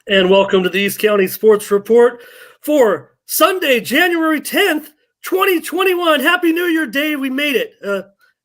And welcome to the East County Sports Report for Sunday, January 10th, 2021. Happy New Year, Dave. We made it.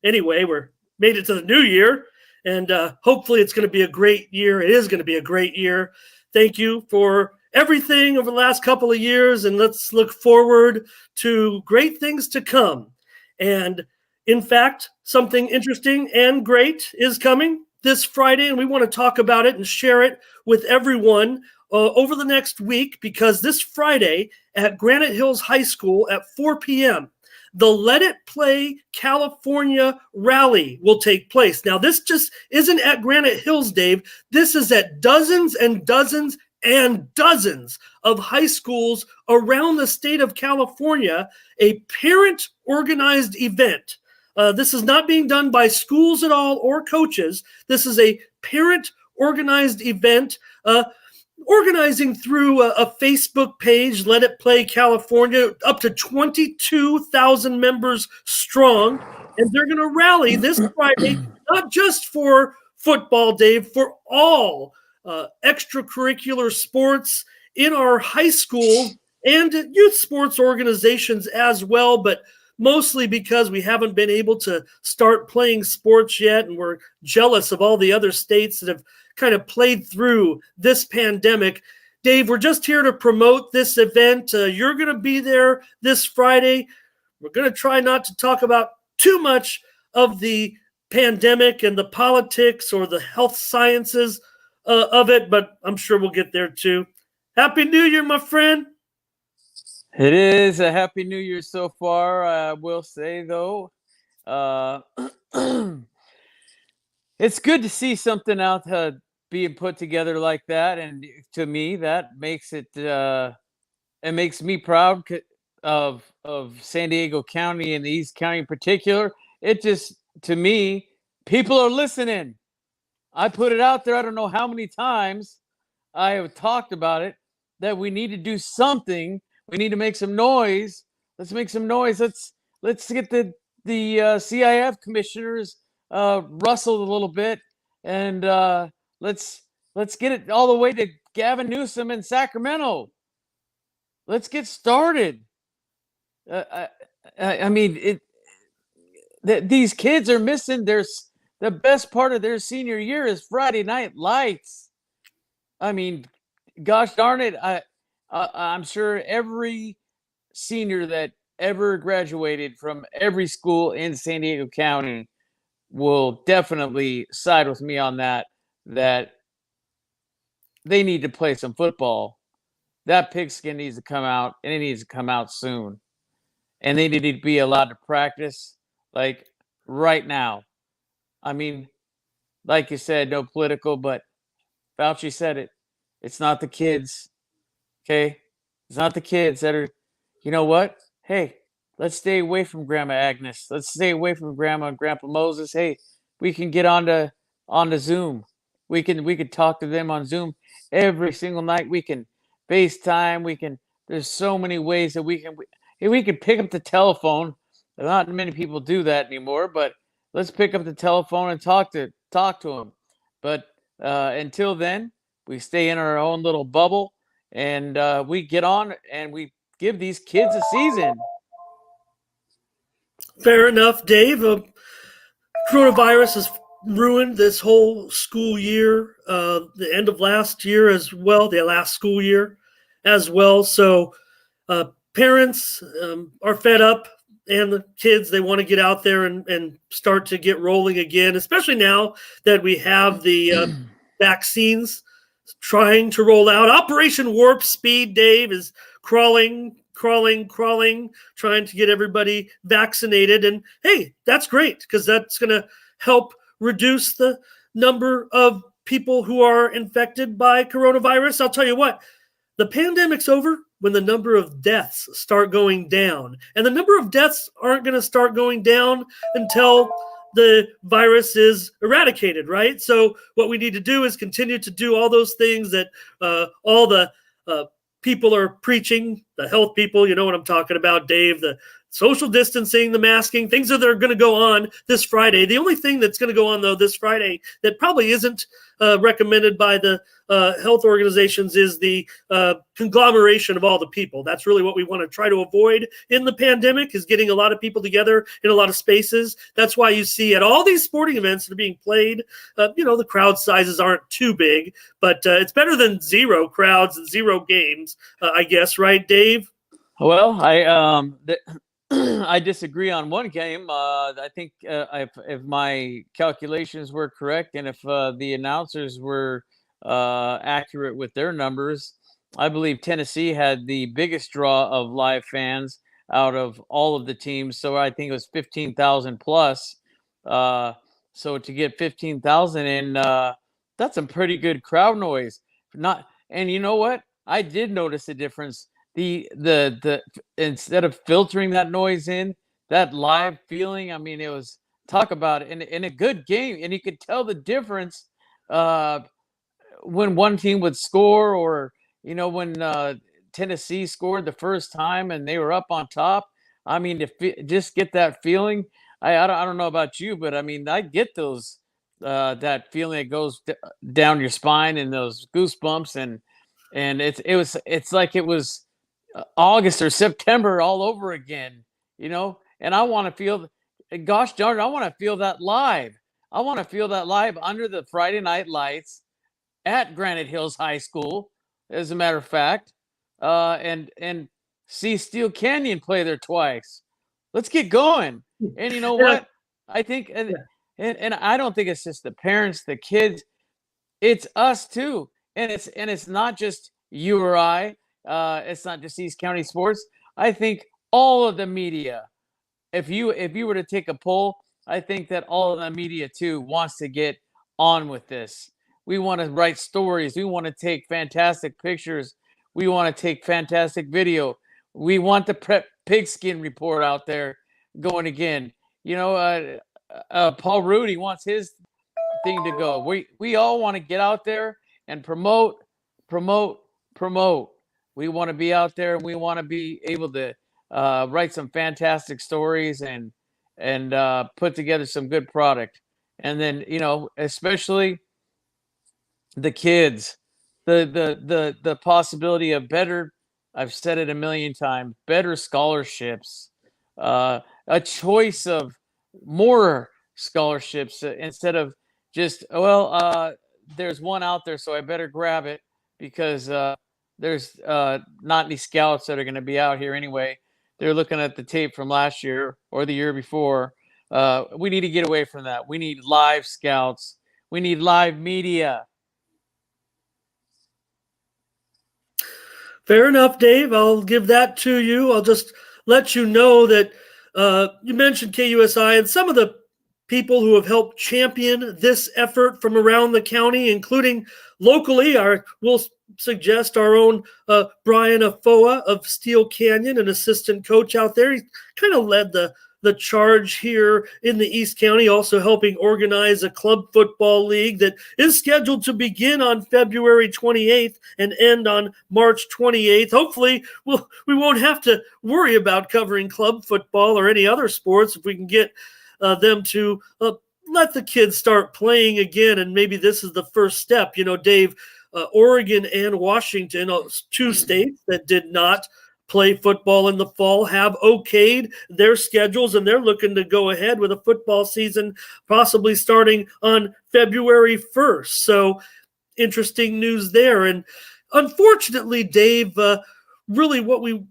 Anyway, we're made it to the new year, and hopefully it's going to be a great year. It is going to be a great year. Thank you for everything over the last couple of years, and let's look forward to great things to come. And in fact, something interesting and great is coming this Friday, and we want to talk about it and share it with everyone over the next week, because this Friday at Granite Hills High School at 4 p.m., the Let It Play California Rally will take place. Now, this just isn't at Granite Hills, Dave. This is at dozens and dozens and dozens of high schools around the state of California, a parent-organized event. This is not being done by schools at all or coaches. This is a parent-organized event, organizing through a Facebook page, Let It Play California, up to 22,000 members strong. And they're going to rally this Friday, not just for football, Dave, for all extracurricular sports in our high school and youth sports organizations as well, but mostly because we haven't been able to start playing sports yet, and we're jealous of all the other states that have kind of played through this pandemic. Dave, we're just here to promote this event. You're going to be there this Friday. We're going to try not to talk about too much of the pandemic and the politics or the health sciences of it, but I'm sure we'll get there too. Happy New Year, my friend. It is a happy New Year so far. I will say, though, it's good to see something out being put together like that, and to me, that makes it makes me proud of San Diego County and the East County in particular. It just, to me, people are listening. I put it out there. I don't know how many times I have talked about it, that we need to do something. We need to make some noise. Let's make some noise. Let's get the CIF commissioners rustled a little bit, and let's get it all the way to Gavin Newsom in Sacramento. Let's get started. I mean, these kids are missing the best part of their senior year is Friday Night Lights. I mean, gosh darn it! I'm sure every senior that ever graduated from every school in San Diego County will definitely side with me on that they need to play some football. That pigskin needs to come out, and it needs to come out soon. And they need to be allowed to practice, like, right now. I mean, like you said, no political, but Fauci said it. It's not the kids. Okay? It's not the kids that are, you know what? Hey, let's stay away from Grandma Agnes. Let's stay away from Grandma and Grandpa Moses. Hey, we can get onto Zoom. We can talk to them on Zoom every single night. We can FaceTime. There's so many ways that we can pick up the telephone. Not many people do that anymore, but let's pick up the telephone and talk to them. But until then, we stay in our own little bubble, and we get on and we give these kids a season. Fair enough, Dave. Coronavirus has ruined this whole school year, the end of last year as well, the last school year as well. So parents are fed up, and the kids, they want to get out there and start to get rolling again, especially now that we have the vaccines trying to roll out. Operation Warp Speed, Dave, is crawling, trying to get everybody vaccinated. And hey, that's great, because that's going to help reduce the number of people who are infected by coronavirus. I'll tell you what, the pandemic's over when the number of deaths start going down. And the number of deaths aren't going to start going down until the virus is eradicated, right? So what we need to do is continue to do all those things that all the people are preaching, the health people, you know what I'm talking about, Dave, the social distancing, the masking, things that are going to go on this Friday. The only thing that's going to go on, though, this Friday that probably isn't recommended by the health organizations is the conglomeration of all the people. That's really what we want to try to avoid in the pandemic, is getting a lot of people together in a lot of spaces. That's why you see at all these sporting events that are being played, the crowd sizes aren't too big, but it's better than zero crowds and zero games, I guess, right, Dave? Well, I disagree on one game. I think if my calculations were correct, and if the announcers were accurate with their numbers, I believe Tennessee had the biggest draw of live fans out of all of the teams. So I think it was 15,000 plus. So to get 15,000 in, that's some pretty good crowd noise. And you know what? I did notice a difference. The instead of filtering that noise in, that live feeling, I mean, it was, talk about it in a good game, and you could tell the difference when one team would score, or when Tennessee scored the first time and they were up on top. I mean, to just get that feeling, I don't know about you, but I mean, I get those that feeling that goes down your spine, and those goosebumps, and it's like it was August or September all over again, and I want to feel, gosh darn it, I want to feel that live. I want to feel that live under the Friday night lights at Granite Hills High School, as a matter of fact, and see Steel Canyon play there twice. Let's get going. And you know what? I think, and I don't think it's just the parents, the kids, it's us too. And it's not just you or I. It's not just East County Sports. I think all of the media, if you were to take a poll, I think that all of the media too wants to get on with this. We want to write stories. We want to take fantastic pictures. We want to take fantastic video. We want the pigskin report out there going again. Paul Rudy wants his thing to go. We all want to get out there and promote. We want to be out there, and we want to be able to write some fantastic stories and put together some good product. And then, especially the kids, the possibility of better, I've said it a million times, better scholarships, a choice of more scholarships instead of just, there's one out there, so I better grab it because there's not any scouts that are going to be out here anyway. They're looking at the tape from last year or the year before. We need to get away from that. We need live scouts. We need live media. Fair enough, Dave. I'll give that to you. I'll just let you know that you mentioned KUSI and some of the people who have helped champion this effort from around the county, including locally. We'll suggest our own Brian Afoa of Steel Canyon, an assistant coach out there. He kind of led the charge here in the East County, also helping organize a club football league that is scheduled to begin on February 28th and end on March 28th. Hopefully, we won't have to worry about covering club football or any other sports if we can get them to let the kids start playing again. And maybe this is the first step. Dave, Oregon and Washington, two states that did not play football in the fall, have okayed their schedules, and they're looking to go ahead with a football season possibly starting on February 1st. So interesting news there. And unfortunately, Dave, really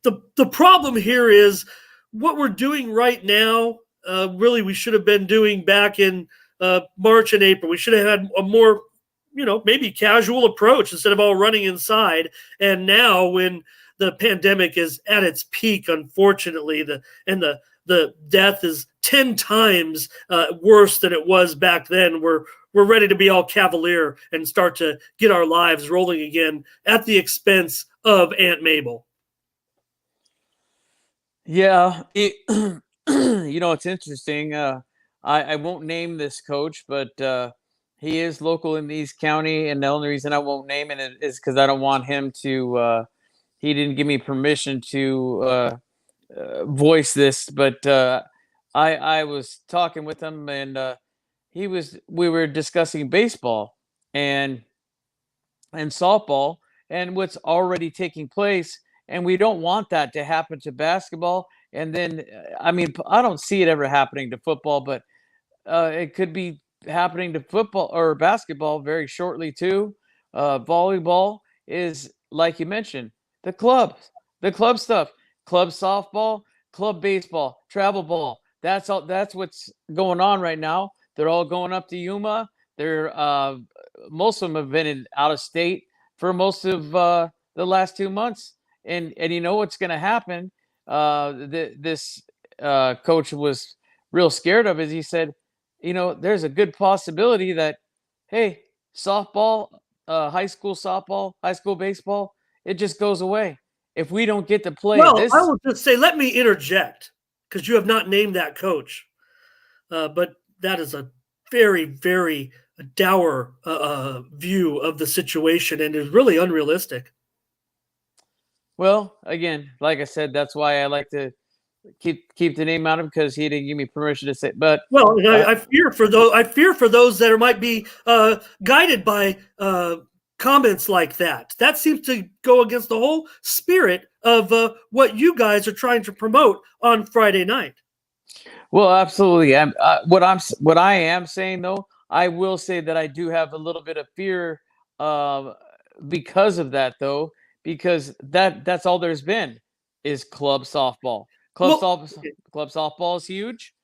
the problem here is what we're doing right now. Really, we should have been doing back in March and April. We should have had a more, maybe casual approach instead of all running inside. And now when the pandemic is at its peak, unfortunately, the death is 10 times worse than it was back then. We're ready to be all cavalier and start to get our lives rolling again at the expense of Aunt Mabel. Yeah, it's interesting. I won't name this coach, but he is local in the East County, and the only reason I won't name it is because I don't want him to. He didn't give me permission to voice this, but I was talking with him, and we were discussing baseball and softball and what's already taking place, and we don't want that to happen to basketball. And then I mean, I don't see it ever happening to football, but it could be happening to football or basketball very shortly too. Volleyball is, like you mentioned, the clubs, the club stuff, club softball, club baseball, travel ball. That's all. That's what's going on right now. They're all going up to Yuma. They're most of them have been out of state for most of the last 2 months, and you know what's going to happen. This coach was real scared of is he said, you know, there's a good possibility that, hey, softball, high school softball, high school baseball, it just goes away if we don't get to play Well, this. I will just say, let me interject because you have not named that coach, but that is a very, very dour view of the situation and is really unrealistic. Well, again, like I said, that's why I like to keep the name out of him because he didn't give me permission to say. But well, I fear for those. I fear for those that might be guided by comments like that. That seems to go against the whole spirit of what you guys are trying to promote on Friday night. Well, absolutely. What I am saying though, I will say that I do have a little bit of fear because of that though, because that's all there's been is club softball. Club softball is huge.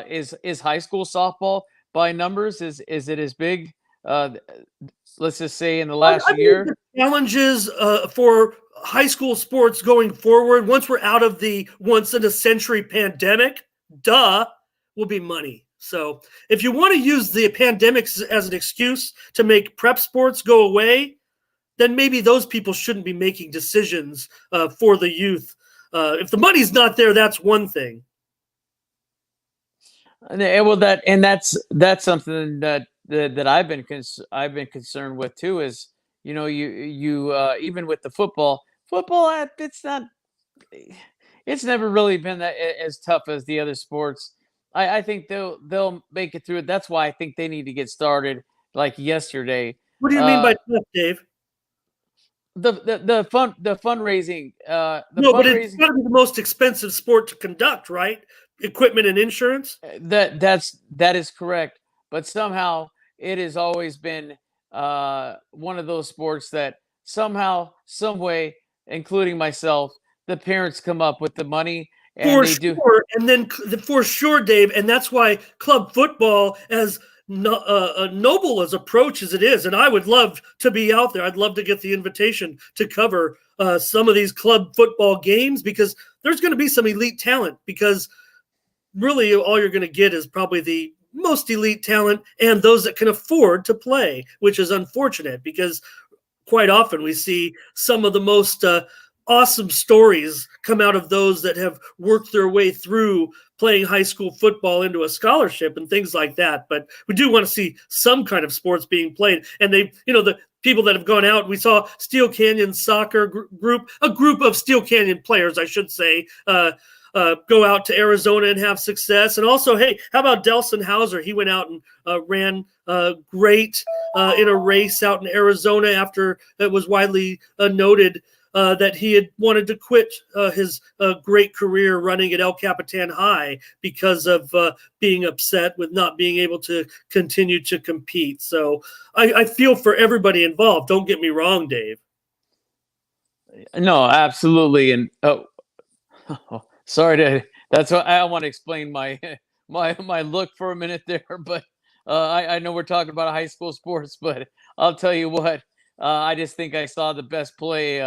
Is high school softball by numbers? Is it as big? Let's just say in the last year. The challenges for high school sports going forward, once we're out of the once in a century pandemic, will be money. So if you want to use the pandemics as an excuse to make prep sports go away, then maybe those people shouldn't be making decisions for the youth. If the money's not there, that's one thing. Well, that's something that I've been concerned with too. Is you know you even with the football, it's never really been that as tough as the other sports. I think they'll make it through it. That's why I think they need to get started like yesterday. What do you mean by tough, Dave? The fundraising. But it's got to be the most expensive sport to conduct, right? Equipment and insurance. That is correct. But somehow it has always been one of those sports that somehow, some way, including myself, the parents come up with the money. And and then for sure, Dave, and that's why club football, as noble as approach as it is, and I would love to be out there. I'd love to get the invitation to cover some of these club football games because there's going to be some elite talent. Because really, all you're going to get is probably the most elite talent and those that can afford to play, which is unfortunate because quite often we see some of the most awesome stories come out of those that have worked their way through playing high school football into a scholarship and things like that. But we do want to see some kind of sports being played. And they, you know, the people that have gone out, we saw Steel Canyon soccer group, a group of Steel Canyon players, I should say, go out to Arizona and have success. And also, hey, how about Delson Hauser? He went out and ran great in a race out in Arizona after it was widely noted that he had wanted to quit his great career running at El Capitan High because of being upset with not being able to continue to compete. So I feel for everybody involved. Don't get me wrong, Dave. No, absolutely. And sorry that's what I want to explain my look for a minute there. But I know we're talking about high school sports, but I'll tell you what, I just think I saw the best play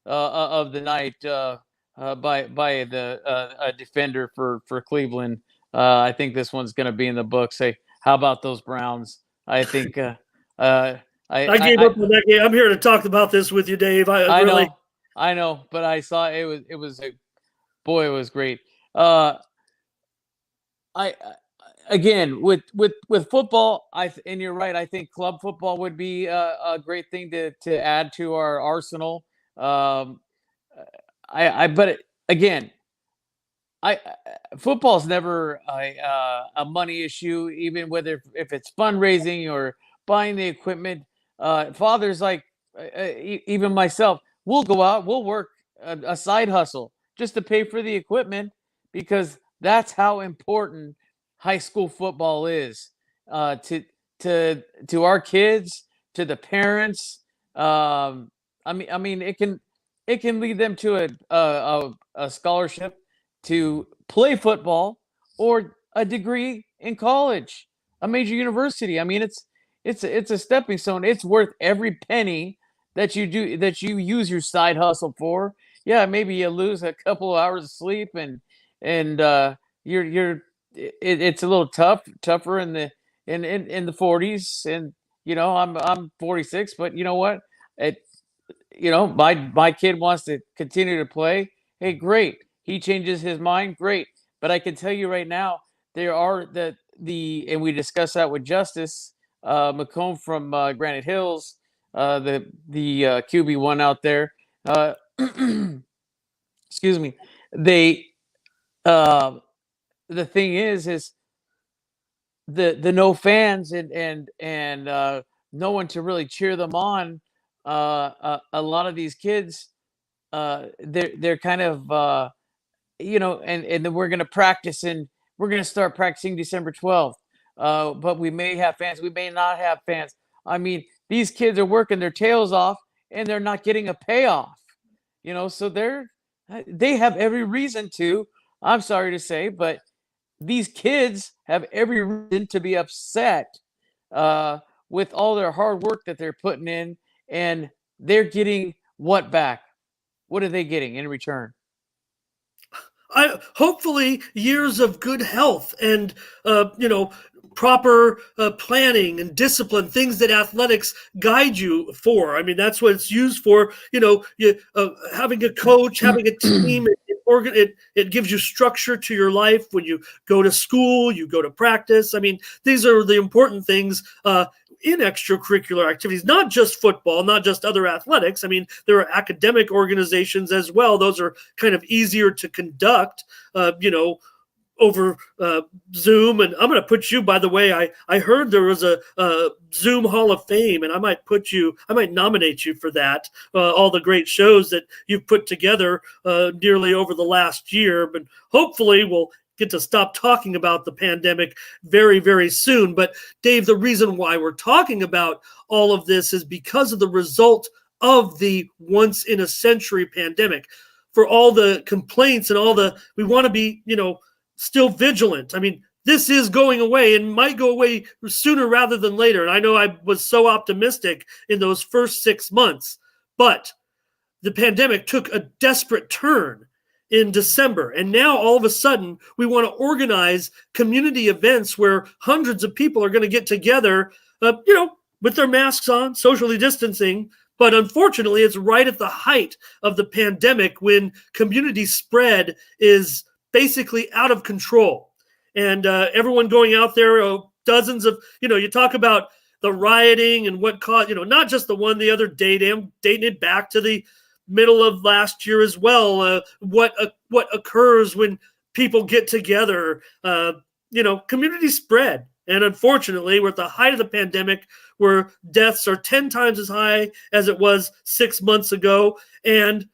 of the night by the defender for Cleveland. I think this one's going to be in the books. Hey, how about those Browns? I think I gave up on that game. I'm here to talk about this with you, Dave. I know, but I saw it was it was great. Again with football, and you're right. I think club football would be a great thing to add to our arsenal. But again, football's never a money issue, even whether if it's fundraising or buying the equipment. Fathers like even myself, we'll go out, we'll work a side hustle just to pay for the equipment because that's how important high school football is to our kids, to the parents. I mean, it can lead them to a scholarship to play football or a degree in college, a major university. I mean, it's a stepping stone. It's worth every penny that you use your side hustle for. Yeah, maybe you lose a couple of hours of sleep and it's a little tougher in the 40s. And I'm 46, but you know what? It my kid wants to continue to play. Hey, great. He changes his mind, great. But I can tell you right now, there are and we discussed that with Justice McComb from Granite Hills, the QB1 out there. Excuse me. They the thing is the no fans and no one to really cheer them on. A lot of these kids, they're kind of and then we're going to start practicing December 12th. But we may have fans, we may not have fans. I mean, these kids are working their tails off and they're not getting a payoff. So they have every reason to. I'm sorry to say, but these kids have every reason to be upset with all their hard work that they're putting in, and they're getting what back? What are they getting in return? Hopefully years of good health and proper planning and discipline, things that athletics guide you for. I mean, that's what it's used for. Having a coach, having a team, it gives you structure to your life. When you go to school, you go to practice. I mean, these are the important things in extracurricular activities, not just football, not just other athletics. I mean, there are academic organizations as well. Those are kind of easier to conduct, over Zoom. And I'm going to put you, by the way, I heard there was a Zoom Hall of Fame, and I might nominate you for that. All the great shows that you've put together nearly over the last year, but hopefully we'll get to stop talking about the pandemic very, very soon. But Dave, the reason why we're talking about all of this is because of the result of the once in a century pandemic. For all the complaints and we want to be, still vigilant. I mean, this is going away and might go away sooner rather than later. And I know I was so optimistic in those first 6 months, but the pandemic took a desperate turn in December. And now all of a sudden we want to organize community events where hundreds of people are going to get together, with their masks on, socially distancing. But unfortunately, it's right at the height of the pandemic when community spread is basically out of control. And everyone going out there, dozens of, you talk about the rioting and what caused, not just the one the other day, dating it back to the middle of last year as well. What occurs when people get together, community spread. And unfortunately, we're at the height of the pandemic where deaths are 10 times as high as it was 6 months ago. And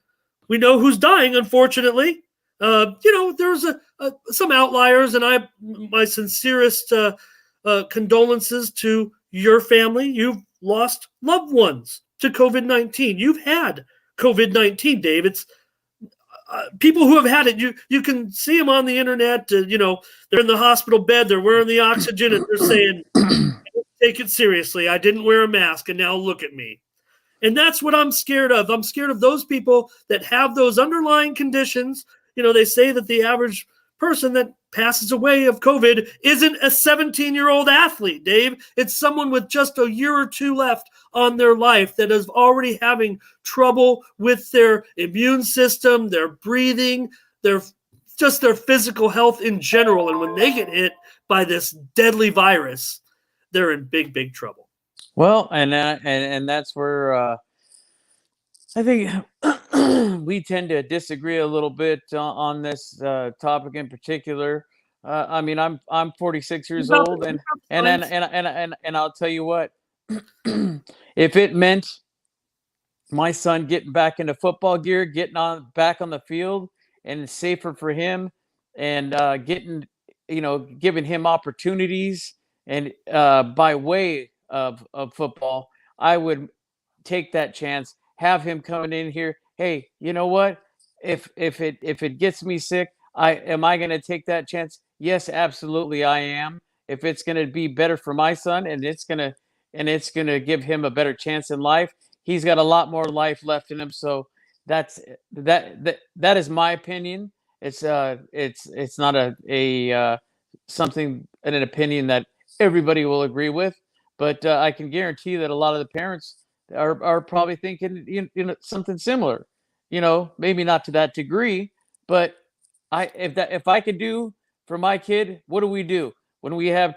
we know who's dying, unfortunately. There's some outliers, and my sincerest condolences to your family. You've lost loved ones to COVID-19. You've had COVID-19, Dave. It's people who have had it. You can see them on the internet. They're in the hospital bed. They're wearing the oxygen, and they're saying, "Take it seriously. I didn't wear a mask, and now look at me." And that's what I'm scared of. I'm scared of those people that have those underlying conditions. They say that the average person that passes away of COVID isn't a 17-year-old athlete, Dave. It's someone with just a year or two left on their life that is already having trouble with their immune system, their breathing, their physical health in general. And when they get hit by this deadly virus, they're in big, big trouble. Well, and that's where I think we tend to disagree a little bit on this topic in particular. I mean, I'm 46 years About old, the and and signs? and and and I'll tell you what, if it meant my son getting back into football gear, getting on back on the field, and it's safer for him, and getting, giving him opportunities, and by way of football, I would take that chance, have him coming in here. Hey, you know what? If it gets me sick, I going to take that chance? Yes, absolutely, I am. If it's going to be better for my son, and it's going to give him a better chance in life, he's got a lot more life left in him. So that's that is my opinion. It's not a something, an opinion that everybody will agree with, but I can guarantee that a lot of the parents are probably thinking, something similar. Maybe not to that degree, but if I could do for my kid, what do we do when we have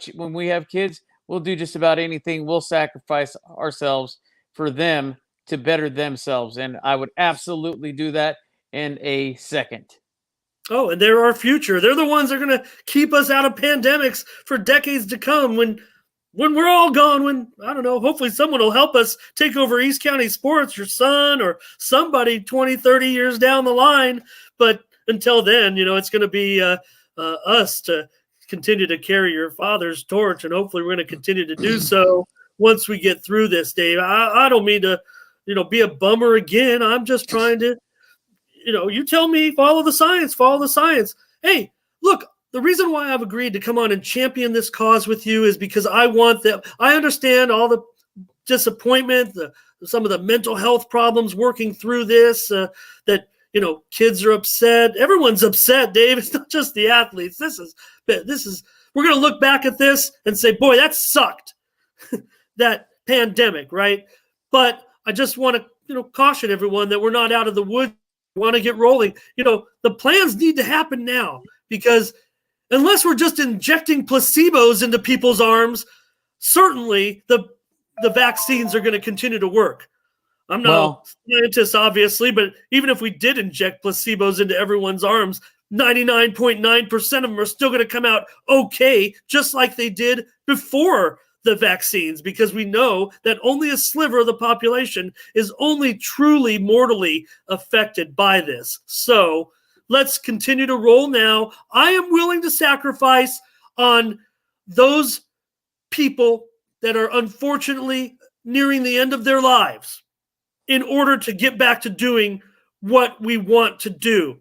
kids? We'll do just about anything. We'll sacrifice ourselves for them to better themselves, and I would absolutely do that in a second. Oh, and they're our future. They're the ones that are going to keep us out of pandemics for decades to come. When we're all gone, when I don't know, hopefully someone will help us take over East County sports, your son or somebody 20, 30 years down the line. But until then, it's going to be us to continue to carry your father's torch, and hopefully we're going to continue to do so once we get through this, Dave. I don't mean to, be a bummer again. I'm just trying to, you tell me, follow the science, follow the science. Hey, look, the reason why I've agreed to come on and champion this cause with you is because I want that. I understand all the disappointment, some of the mental health problems working through this, that, kids are upset. Everyone's upset, Dave. It's not just the athletes. We're going to look back at this and say, boy, that sucked, that pandemic, right? But I just want to, caution everyone that we're not out of the woods. We want to get rolling. The plans need to happen now, because unless we're just injecting placebos into people's arms, certainly the vaccines are going to continue to work. I'm no Well, scientist, obviously, but even if we did inject placebos into everyone's arms, 99.9% of them are still going to come out okay, just like they did before the vaccines, because we know that only a sliver of the population is only truly mortally affected by this. So let's continue to roll now. I am willing to sacrifice on those people that are unfortunately nearing the end of their lives in order to get back to doing what we want to do.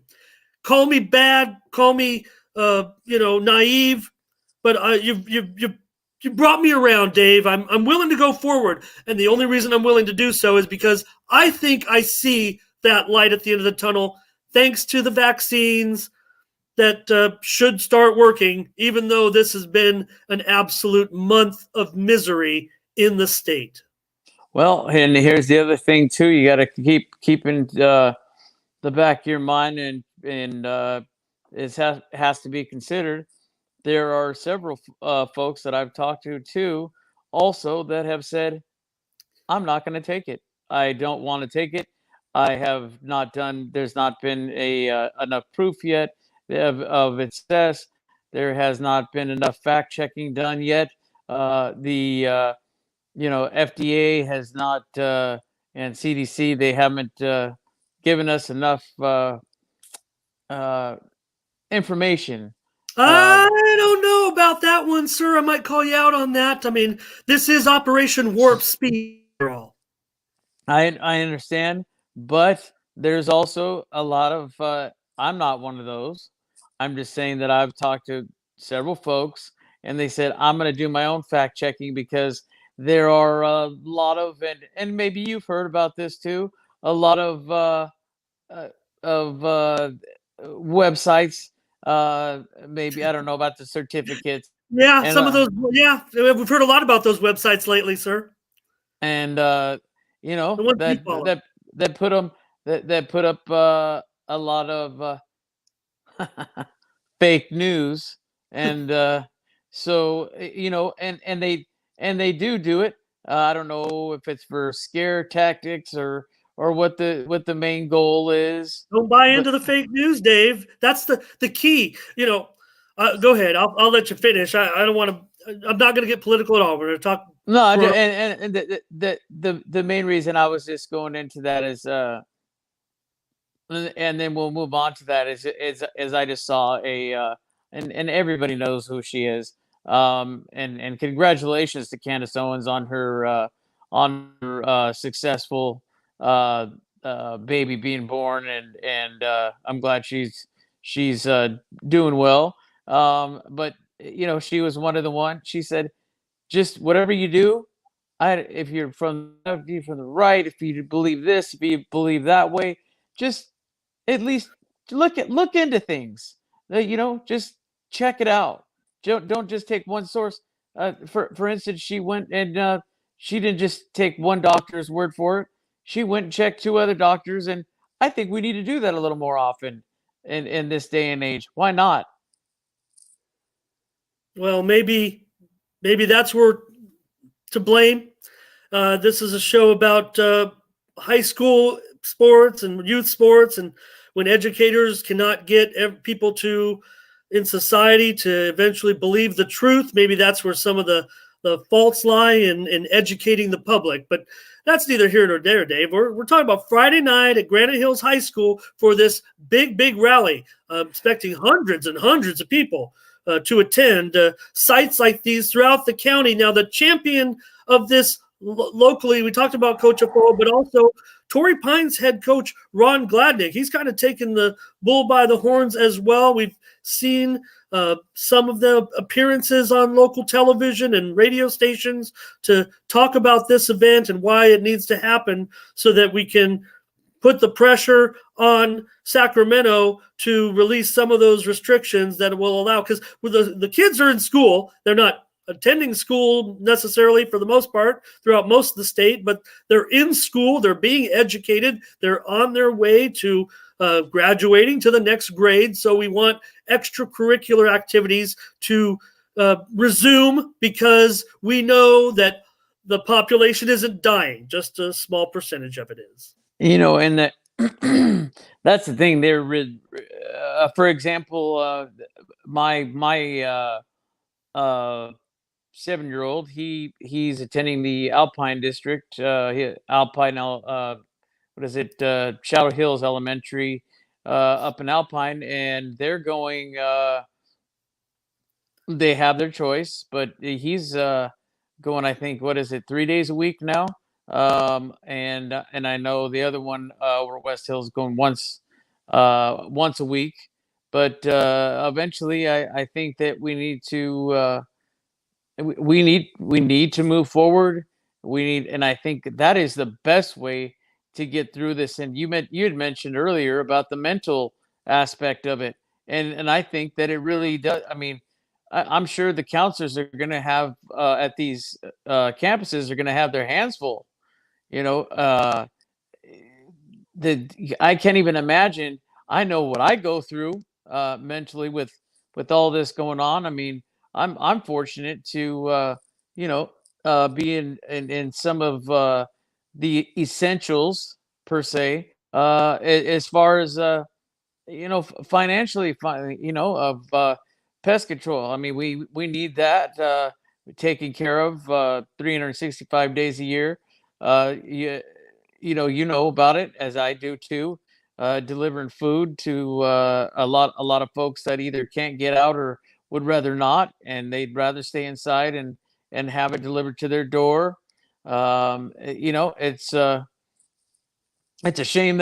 Call me bad, call me naive, but you brought me around, Dave. I'm willing to go forward, and the only reason I'm willing to do so is because I think I see that light at the end of the tunnel, thanks to the vaccines that should start working, even though this has been an absolute month of misery in the state. well, and here's the other thing too. You got to keep in the back of your mind, and it has to be considered. There are several folks that I've talked to too, also, that have said, "I'm not going to take it. I don't want to take it. I have not done. There's not been a enough proof yet of its success. There has not been enough fact checking done yet. The FDA has not, and CDC, they haven't given us enough uh, information." Uh, I don't know about that one, sir. I might call you out on that. I mean, this is Operation Warp Speed. I understand, but there's also a lot of. I'm not one of those. I'm just saying that I've talked to several folks, and they said I'm going to do my own fact checking, because there are a lot of, and maybe you've heard about this too. A lot uh, of websites. Maybe I don't know about the certificates, Yeah, and some of those. Yeah, we've heard a lot about those websites lately, sir. and The ones we that follow. that put them, that put up a lot of fake news, and so and they do it. I don't know if it's for scare tactics, or what the main goal is. Don't buy But into the fake news, Dave. That's the key. Go ahead. I'll let you finish. I don't want to. I'm not going to get political at all. We're going to talk. no, For, and the main reason I was just going into that is and then we'll move on to that is I just saw and everybody knows who she is. And congratulations to Candace Owens on her successful baby being born, and I'm glad she's doing well. But she was one of the one. She said, just whatever you do, if you're from the right, if you believe this, if you believe that way, just at least look into things. Just check it out. Don't just take one source. For instance, she went and she didn't just take one doctor's word for it. She went and checked two other doctors, and I think we need to do that a little more often in this day and age. Why not? well, maybe that's where to blame. This is a show about high school sports and youth sports, and when educators cannot get people in society to eventually believe the truth, maybe that's where some of the faults lie in educating the public. But that's neither here nor there, Dave. We're talking about Friday night at Granite Hills High School for this big rally, expecting hundreds and hundreds of people to attend. Sites like these throughout the county. Now, the champion of this locally, we talked about Coach Afoa, but also Torrey Pines head coach Ron Gladnick. He's kind of taken the bull by the horns as well. We've seen some of the appearances on local television and radio stations to talk about this event and why it needs to happen so that we can put the pressure on Sacramento to release some of those restrictions that will allow, because the kids are in school, they're not attending school necessarily for the most part throughout most of the state, but they're in school, they're being educated, they're on their way to graduating to the next grade. So we want extracurricular activities to resume, because we know that the population isn't dying, just a small percentage of it is. And that that's the thing. For example, my 7-year-old, he's attending the Alpine District, Alpine, what is it, Shadow Hills Elementary, up in Alpine, and they're going. They have their choice, but he's going. I think, what is it, 3 days a week now. And I know the other one, over West Hills, going once a week. But eventually, I think that we need to. We need to move forward. And I think that is the best way to get through this. And you had mentioned earlier about the mental aspect of it, and I think that it really does. I mean, I'm sure the counselors are going to have at these campuses are going to have their hands full. I can't even imagine. I know what I go through mentally with all this going on. I mean, I'm fortunate to be in some of the essentials per se, as far as financially, of pest control. I mean, we need that taken care of 365 days a year. You know about it, as I do too. Delivering food to a lot of folks that either can't get out or would rather not, and they'd rather stay inside and have it delivered to their door. It's a shame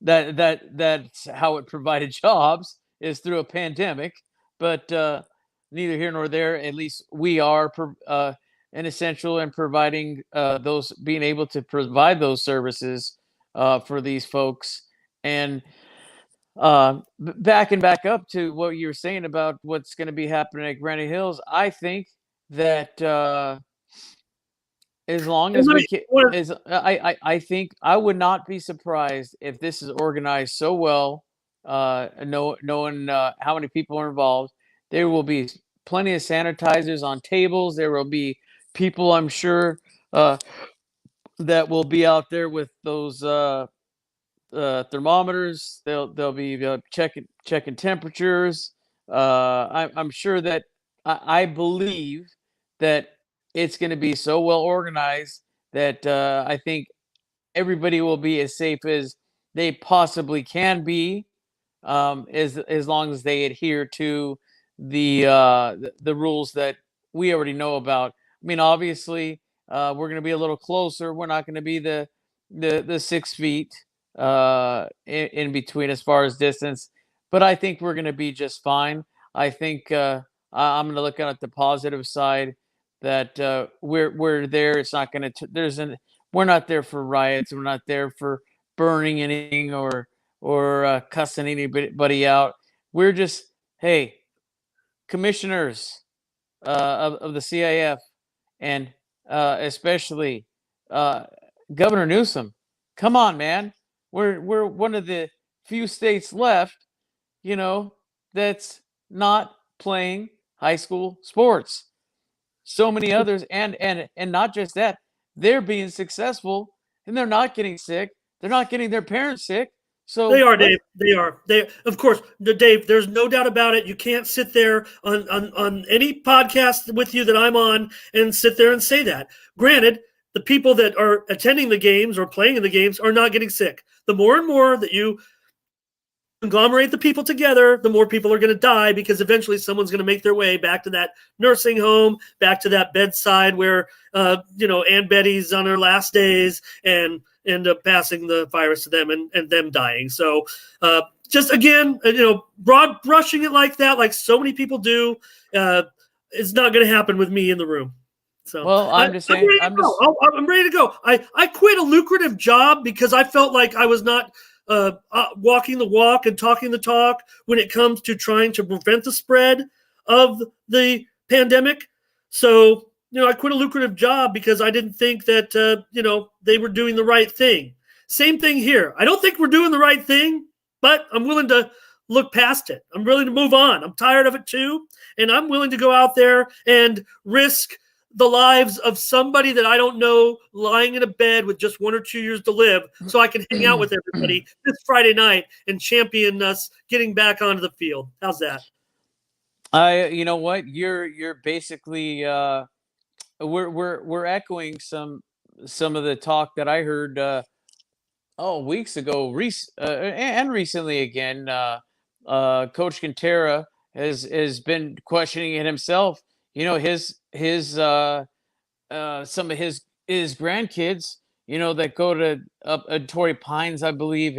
that's how it provided jobs, is through a pandemic. But neither here nor there. At least we are an essential in providing being able to provide those services for these folks. And back up to what you were saying about what's going to be happening at Granite Hills, I think that as long as we can, I think I would not be surprised if this is organized so well, knowing how many people are involved. There will be plenty of sanitizers on tables. There will be people, I'm sure, that will be out there with those thermometers. They'll be checking temperatures. I'm sure that I believe that it's going to be so well organized that I think everybody will be as safe as they possibly can be, as long as they adhere to the rules that we already know about. I mean, obviously, we're going to be a little closer. We're not going to be the 6 feet in between as far as distance, but I think we're going to be just fine. I think I'm going to look at the positive side that we're there. It's not going to. We're not there for riots. We're not there for burning anything or cussing anybody out. We're just, hey, commissioners of the CIF, and especially uh, Governor Newsom. Come on, man. We're one of the few states left, you know, that's not playing high school sports. So many others, and not just that, they're being successful and they're not getting sick. They're not getting their parents sick. They So are, let's Dave. They are. They, of course, Dave. There's no doubt about it. You can't sit there on any podcast with you that I'm on and sit there and say that. Granted, the people that are attending the games or playing in the games are not getting sick. The more and more that you conglomerate the people together, the more people are going to die, because eventually someone's going to make their way back to that nursing home, back to that bedside where, Aunt Betty's on her last days and end up passing the virus to them and them dying. So just again, broad brushing it like that, like so many people do, it's not going to happen with me in the room. So well, I'm just saying, I'm ready to go. I quit a lucrative job because I felt like I was not walking the walk and talking the talk when it comes to trying to prevent the spread of the pandemic. So, I quit a lucrative job because I didn't think that, they were doing the right thing. Same thing here. I don't think we're doing the right thing, but I'm willing to look past it. I'm willing to move on. I'm tired of it too. And I'm willing to go out there and risk the lives of somebody that I don't know lying in a bed with just 1 or 2 years to live so I can hang out with everybody this Friday night and champion us getting back onto the field. How's that? you know what? You're basically we're echoing some of the talk that I heard weeks ago, and recently again. Coach Quintera has been questioning it himself. His some of his grandkids, that go to Torrey Pines, I believe,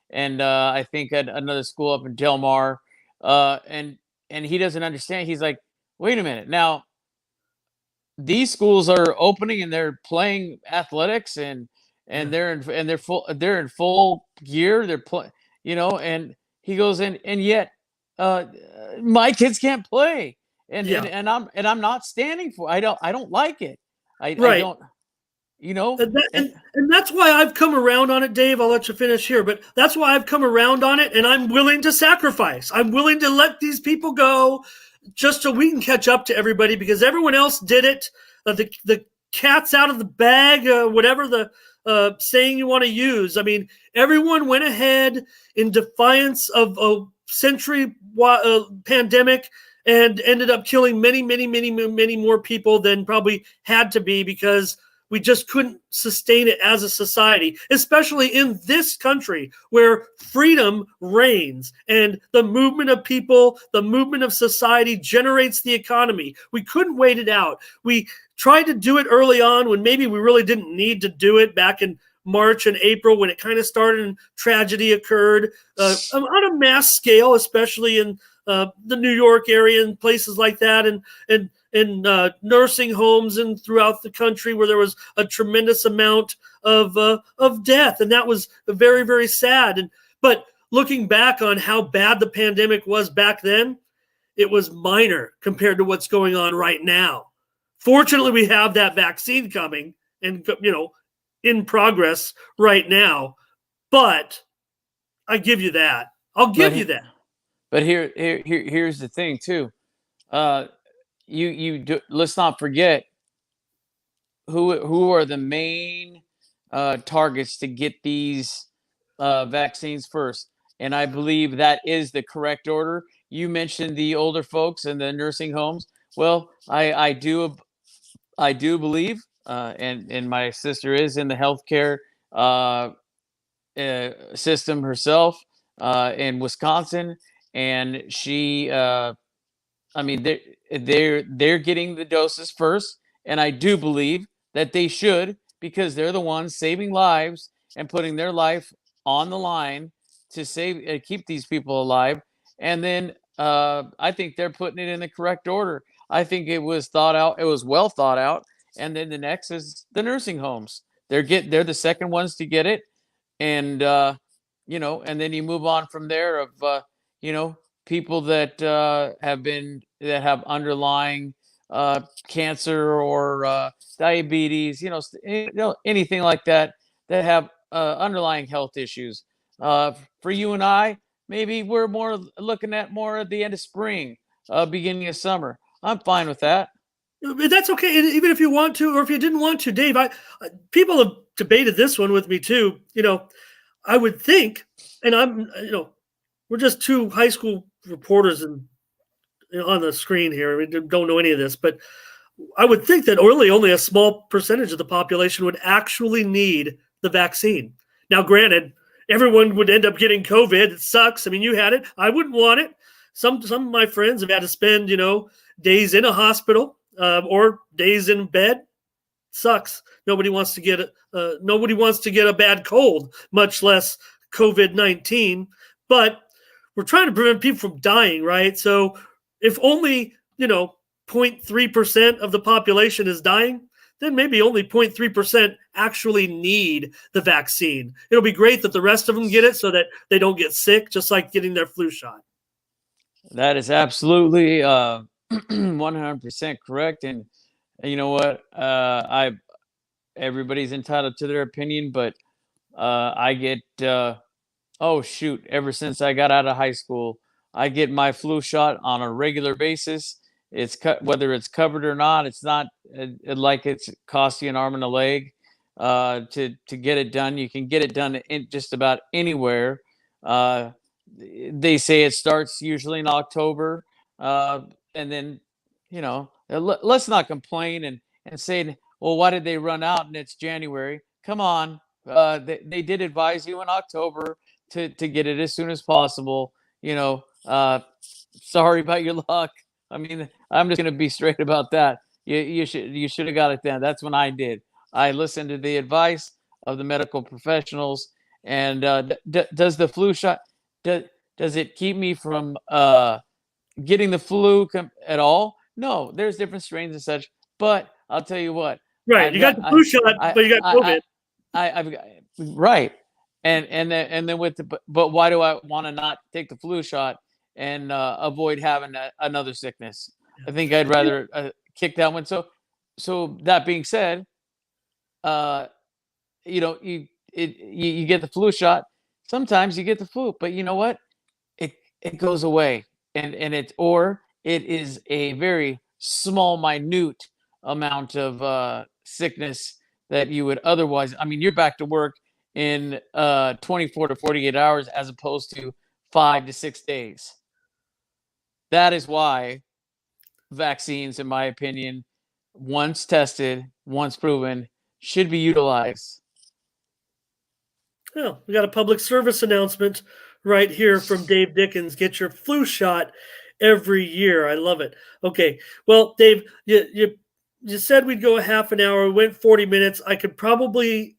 and I think at another school up in Del Mar, and he doesn't understand. He's like, wait a minute, now these schools are opening and they're playing athletics and they're in full gear. They're and he goes in, and yet my kids can't play, Yeah. and I'm not standing for. I don't like it. I Right. don't, And that's why I've come around on it, Dave. I'll let you finish here, but that's why I've come around on it, and I'm willing to sacrifice. I'm willing to let these people go just so we can catch up to everybody, because everyone else did it. The cat's out of the bag, whatever the saying you want to use. I mean, everyone went ahead in defiance of a century pandemic and ended up killing many, many, many, many more people than probably had to be, because we just couldn't sustain it as a society, especially in this country where freedom reigns and the movement of people, the movement of society generates the economy. We couldn't wait it out. We tried to do it early on when maybe we really didn't need to do it, back in March and April when it kind of started and tragedy occurred on a mass scale, especially in the New York area and places like that, and nursing homes and throughout the country where there was a tremendous amount of death, and that was very, very sad. But looking back on how bad the pandemic was back then, it was minor compared to what's going on right now. Fortunately, we have that vaccine coming and in progress right now. But I give you that. I'll give you that. But here's the thing too. Let's not forget who are the main targets to get these vaccines first. And I believe that is the correct order. You mentioned the older folks and the nursing homes. Well, I do believe, and my sister is in the healthcare system herself in Wisconsin, and she, I mean, they're getting the doses first, and I do believe that they should because they're the ones saving lives and putting their life on the line to save keep these people alive. And then I think they're putting it in the correct order. I think it was thought out. It was well thought out. And then the next is the nursing homes. They're the second ones to get it, and and then you move on from there of you know people that have underlying cancer or diabetes, anything like that that have underlying health issues. For you and I, maybe we're more looking at more at the end of spring, beginning of summer. I'm fine with that. That's okay. And even if you want to, or if you didn't want to, Dave, people have debated this one with me too. I would think, and we're just two high school reporters and on the screen here. We don't know any of this, but I would think that only a small percentage of the population would actually need the vaccine. Now, granted, everyone would end up getting COVID. It sucks. I mean, you had it. I wouldn't want it. Some of my friends have had to spend, days in a hospital or days in bed. Sucks. Nobody wants to get a bad cold, much less COVID-19. But we're trying to prevent people from dying, right? So if only 0.3% of the population is dying, then maybe only 0.3% actually need the vaccine. It'll be great that the rest of them get it so that they don't get sick, just like getting their flu shot. That is absolutely 100% correct. And you know what? Everybody's entitled to their opinion, but I get ever since I got out of high school, I get my flu shot on a regular basis. Whether it's covered or not. It's not like it's cost you an arm and a leg to get it done. You can get it done in just about anywhere. They say it starts usually in October, and then let's not complain and say, well, why did they run out and it's January? Come on, they did advise you in October to get it as soon as possible. Sorry about your luck. I mean, I'm just going to be straight about that. You should have got it then. That's when I did. I listened to the advice of the medical professionals. And does the flu shot does it keep me from getting the flu at all? No, there's different strains and such. But I'll tell you what. Right, you got the flu shot, but you got COVID. I've got right, and then but why do I want to not take the flu shot and avoid having another sickness? I think I'd rather kick that one. So that being said, you get the flu shot. Sometimes you get the flu, but you know what? It goes away, and it is a very small, minute amount of sickness that you would otherwise. I mean, you're back to work in 24 to 48 hours as opposed to 5 to 6 days. That is why vaccines, in my opinion, once tested, once proven, should be utilized. Well, we got a public service announcement right here from Dave Dickens. Get your flu shot every year. I love it. Okay. Well, Dave, you said we'd go a half an hour. We went 40 minutes. I could probably,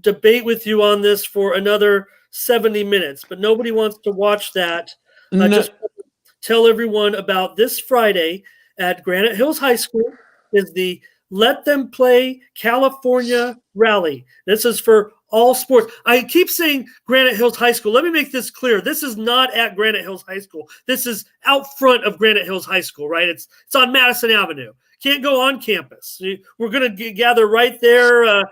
debate with you on this for another 70 minutes, but nobody wants to watch that. No. Just tell everyone about this Friday at Granite Hills High School is the Let Them Play California Rally. This is for all sports. I keep saying Granite Hills High School. Let me make this clear. This is not at Granite Hills High School. This is out front of Granite Hills High School, right? It's on Madison Avenue. Can't go on campus. We're going to gather right there,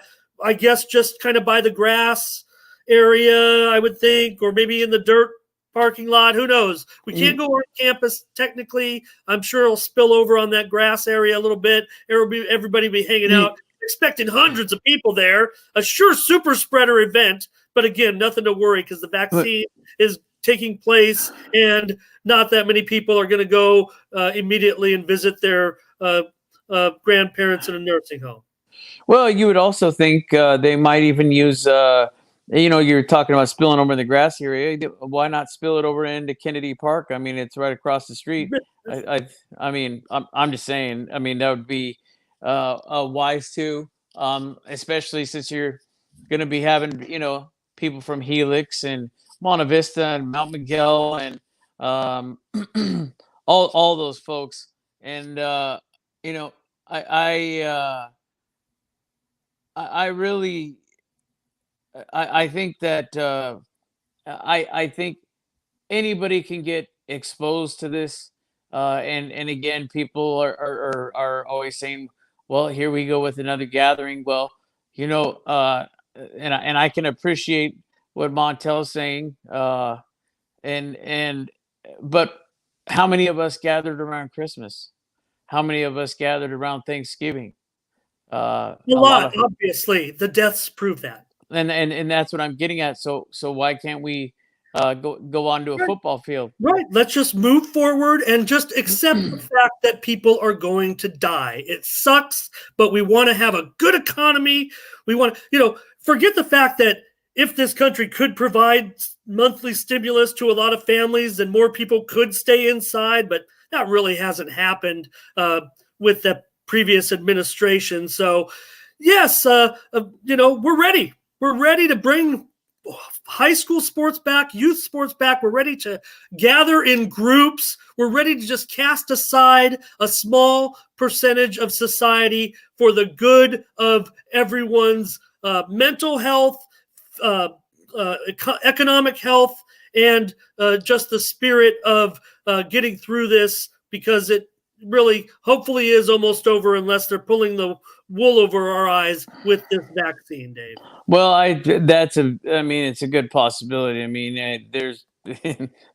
I guess just kind of by the grass area, I would think, or maybe in the dirt parking lot. Who knows? We can't go on campus technically. I'm sure it'll spill over on that grass area a little bit. Everybody will be hanging out. Expecting hundreds of people there. A sure super spreader event, But again, nothing to worry because the vaccine is taking place, and not that many people are going to go immediately and visit their grandparents in a nursing home. Well, you would also think they might even use, you're talking about spilling over in the grassy area. Why not spill it over into Kennedy Park? I mean, it's right across the street. I mean, I'm just saying. I mean, that would be wise too, especially since you're going to be having, people from Helix and Monte Vista and Mount Miguel and all those folks. And you know, I really I think that I think anybody can get exposed to this, and again, people are always saying, "Well, here we go with another gathering." Well, you know, and I can appreciate what Montel's saying, and but how many of us gathered around Christmas? How many of us gathered around Thanksgiving? A A lot lot, of obviously. The deaths prove that. and that's what I'm getting at. So why can't we go onto a Right. football field? Right. Let's just move forward and just accept the fact that people are going to die. It sucks, but we want to have a good economy. We want to, forget the fact that if this country could provide monthly stimulus to a lot of families, then more people could stay inside, but that really hasn't happened with the previous administration. So, yes, we're ready. We're ready to bring high school sports back, youth sports back. We're ready to gather in groups. We're ready to just cast aside a small percentage of society for the good of everyone's mental health, economic health, and just the spirit of getting through this, because it really hopefully is almost over, unless they're pulling the wool over our eyes with this vaccine, Dave. Well, I mean, it's a good possibility. I mean, there's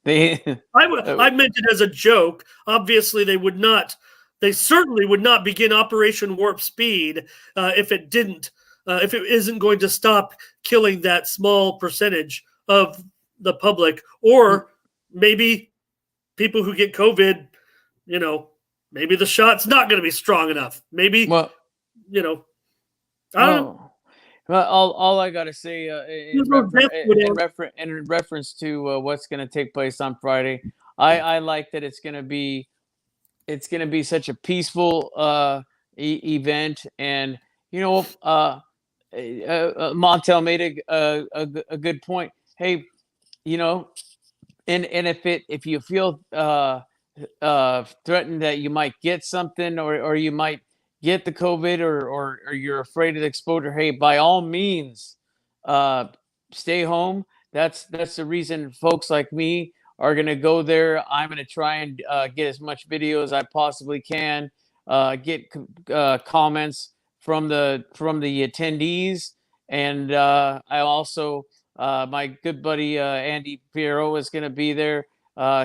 they. I meant it as a joke. Obviously, they certainly would not begin Operation Warp Speed if it isn't going to stop killing that small percentage of the public, or maybe people who get COVID, maybe the shot's not going to be strong enough. Maybe, Well, I don't know. Well, all I gotta say in reference to what's going to take place on Friday, I like that it's going to be such a peaceful event, and Montel made a good point. Hey, and if you feel threatened that you might get something, or you might get the COVID, or you're afraid of the exposure, hey, by all means, stay home. That's the reason folks like me are going to go there. I'm going to try and get as much video as I possibly can, get comments from the attendees, and I also my good buddy Andy Piero is going to be there.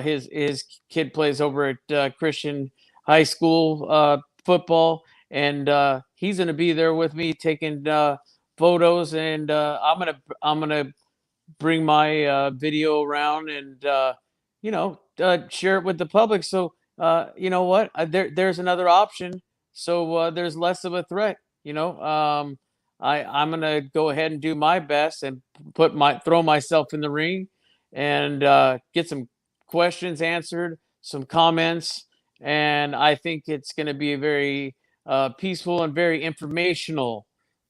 His kid plays over at Christian High School football, and he's going to be there with me taking photos, and I'm gonna bring my video around and share it with the public. So you know what? There's another option. So there's less of a threat. I'm gonna go ahead and do my best and throw myself in the ring, and get some questions answered, some comments, and I think it's going to be a very peaceful and very informational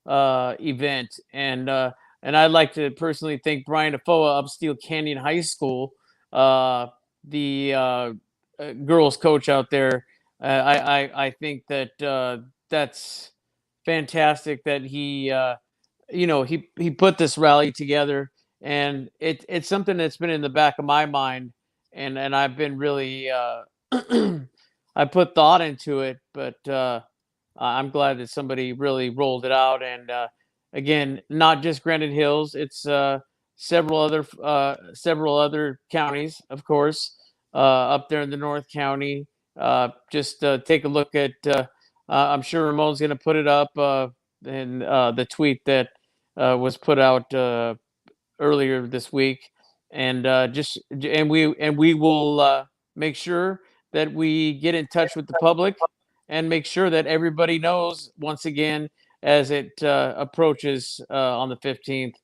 event. And I'd like to personally thank Brian Defoe of Steel Canyon High School, the girls coach out there. I think that that's fantastic that he put this rally together, and it's something that's been in the back of my mind, and I've been really I put thought into it, but I'm glad that somebody really rolled it out. And again, not just Granite Hills, it's several other counties, of course, up there in the North County. Just take a look at. I'm sure Ramon's going to put it up in the tweet that was put out earlier this week, and we will make sure that we get in touch with the public and make sure that everybody knows once again as it approaches on the 15th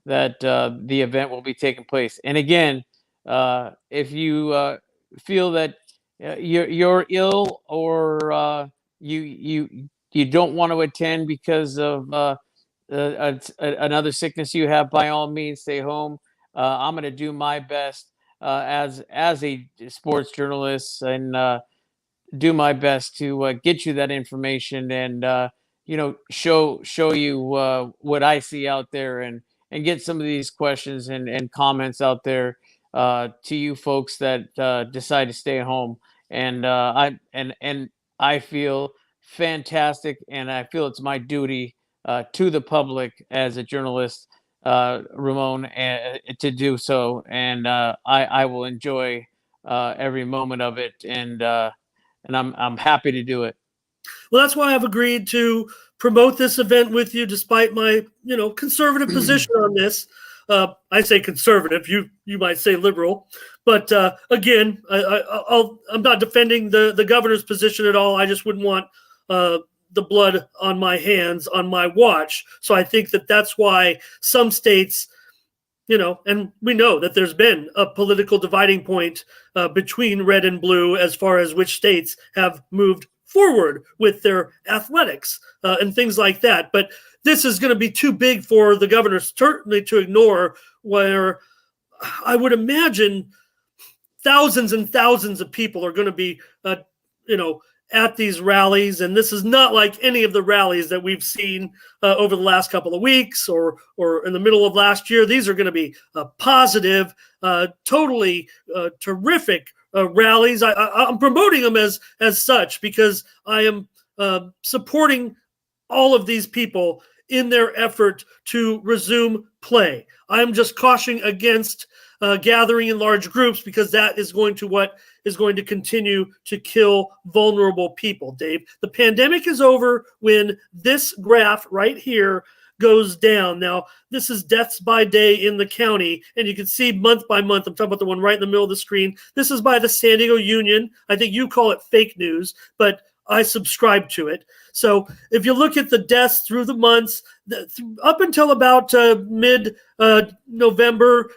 that the event will be taking place. And again, if you feel that you're ill or you don't want to attend because of another sickness you have, by all means, stay home. I'm going to do my best as a sports journalist and do my best to get you that information and show you what I see out there and get some of these questions and comments out there to you folks that decide to stay home. And I feel fantastic, and I feel it's my duty to the public as a journalist, Ramon, to do so. And I will enjoy every moment of it, and I'm happy to do it. Well, that's why I've agreed to promote this event with you, despite my, conservative position on this. I say conservative. You might say liberal, but again, I'm not defending the governor's position at all. I just wouldn't want the blood on my hands on my watch. So I think that's why some states, and we know that there's been a political dividing point between red and blue as far as which states have moved forward with their athletics and things like that. But this is going to be too big for the governor certainly to ignore, where I would imagine thousands and thousands of people are going to be, at these rallies. And this is not like any of the rallies that we've seen over the last couple of weeks or in the middle of last year. These are going to be positive, totally terrific rallies. I'm promoting them as such because I am supporting all of these people in their effort to resume play. I'm just cautioning against gathering in large groups, because that is going to continue to kill vulnerable people, Dave. The pandemic is over when this graph right here goes down. Now, this is deaths by day in the county, and you can see month by month. I'm talking about the one right in the middle of the screen. This is by the San Diego Union. I think you call it fake news, but I subscribe to it. So if you look at the deaths through the months, up until about mid-November,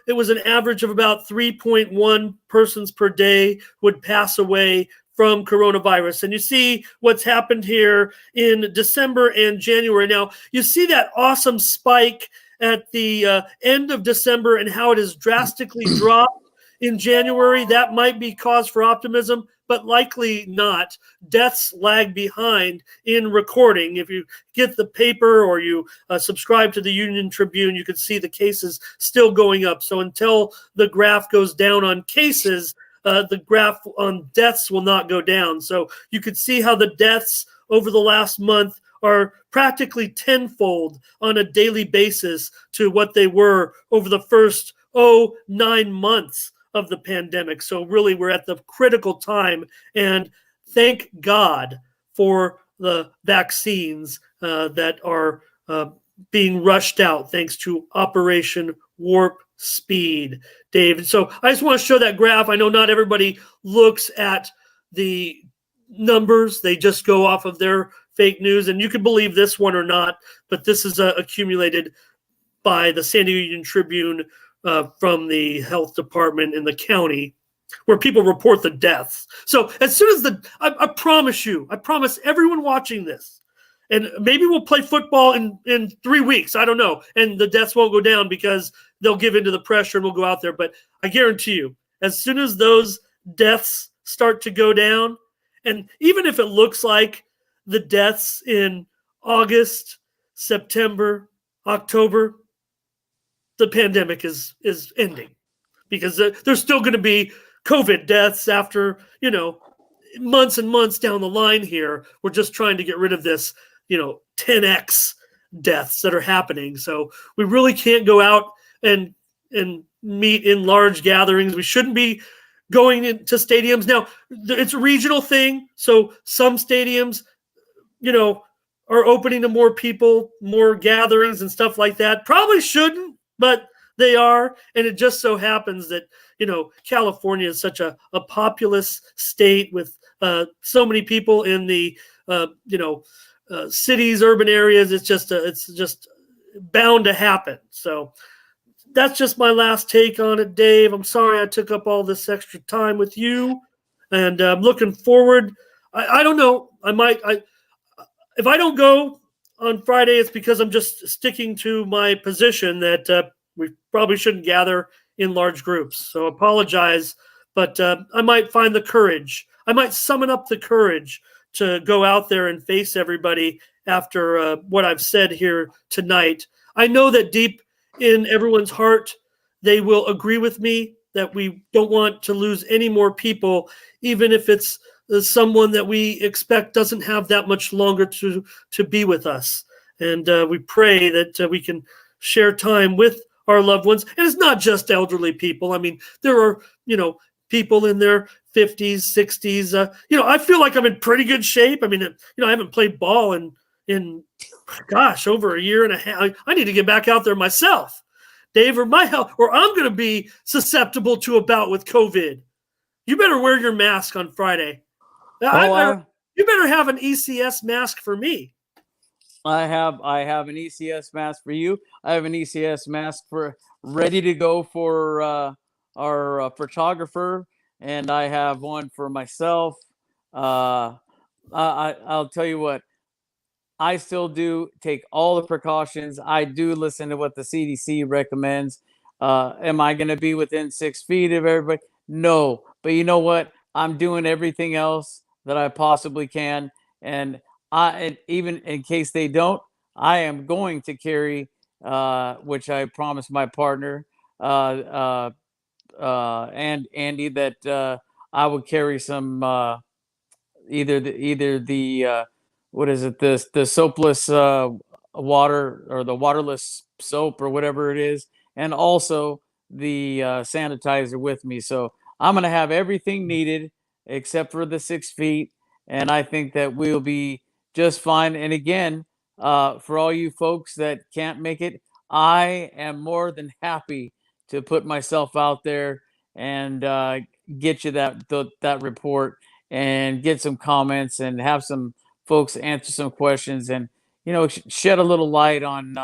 it was an average of about 3.1 persons per day would pass away from coronavirus. And you see what's happened here in December and January. Now, you see that awesome spike at the end of December and how it has drastically dropped in January. That might be cause for optimism, but likely not. Deaths lag behind in recording. If you get the paper or you subscribe to the Union Tribune, you can see the cases still going up. So until the graph goes down on cases, the graph on deaths will not go down. So you could see how the deaths over the last month are practically tenfold on a daily basis to what they were over the first 9 months of the pandemic. So really, we're at the critical time, and thank God for the vaccines that are being rushed out thanks to Operation Warp Speed, Dave. So I just want to show that graph. I know not everybody looks at the numbers. They just go off of their fake news, and you can believe this one or not, but this is accumulated by the San Diego Union Tribune from the health department in the county, where people report the deaths. So as soon as I promise everyone watching this, and maybe we'll play football in 3 weeks, I don't know, and the deaths won't go down because they'll give into the pressure and we'll go out there. But I guarantee you, as soon as those deaths start to go down, and even if it looks like the deaths in August, September, October, the pandemic is ending, because there's still going to be COVID deaths after, months and months down the line here. We're just trying to get rid of this, 10x deaths that are happening. So we really can't go out and meet in large gatherings. We shouldn't be going into stadiums. Now, it's a regional thing. So some stadiums, are opening to more people, more gatherings and stuff like that. Probably shouldn't, but they are. And it just so happens that, California is such a populous state with so many people in the, cities, urban areas. It's just bound to happen. So that's just my last take on it, Dave. I'm sorry I took up all this extra time with you, and I'm looking forward. I don't know. If I don't go on Friday, it's because I'm just sticking to my position that we probably shouldn't gather in large groups. So apologize, but I might find the courage. I might summon up the courage to go out there and face everybody after what I've said here tonight. I know that deep in everyone's heart, they will agree with me that we don't want to lose any more people, even if it's someone that we expect doesn't have that much longer to be with us. And we pray that we can share time with our loved ones. And it's not just elderly people. I mean, there are, people in their 50s, 60s. I feel like I'm in pretty good shape. I mean, I haven't played ball in gosh, over a year and a half. I need to get back out there myself, Dave, or my health, or I'm going to be susceptible to a bout with COVID. You better wear your mask on Friday. You better have an ECS mask for me. I have an ECS mask for you. I have an ECS mask ready to go for our photographer, and I have one for myself. I'll tell you what. I still do take all the precautions. I do listen to what the CDC recommends. Am I going to be within 6 feet of everybody? No. But you know what? I'm doing everything else that I possibly can. And even in case they don't, I am going to carry, which I promised my partner and Andy that I would carry some either the what is it, the soapless water, or the waterless soap, or whatever it is, and also the sanitizer with me. So I'm going to have everything needed except for the 6 feet, and I think that we'll be just fine. And again, for all you folks that can't make it, I am more than happy to put myself out there and get you that report and get some comments and have some folks answer some questions, and shed a little light on